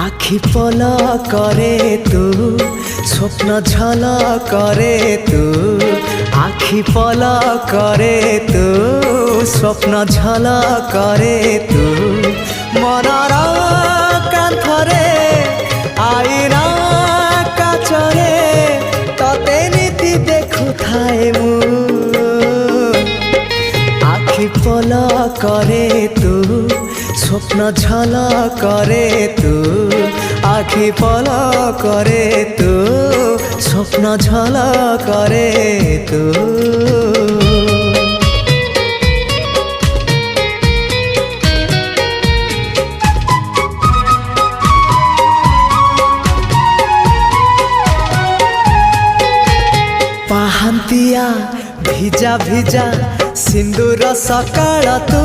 আখি পলা করে তু স্বপ্ন ঝলা করে তু আখি পলা করে তু স্বপ্ন ঝলা করে তু মনর কান্থরে আইনা কাচরে ততে নীতি দেখুথাए মু আখি পলা করে তু স্বপ্ন ঝলা করে তু আখি পলা করে তু স্বপ্ন ঝলা করে তু ପାହାନ୍ତିଆ ଭିଜା ଭିଜା ସିନ୍ଦୁର ସକାଳ ତୁ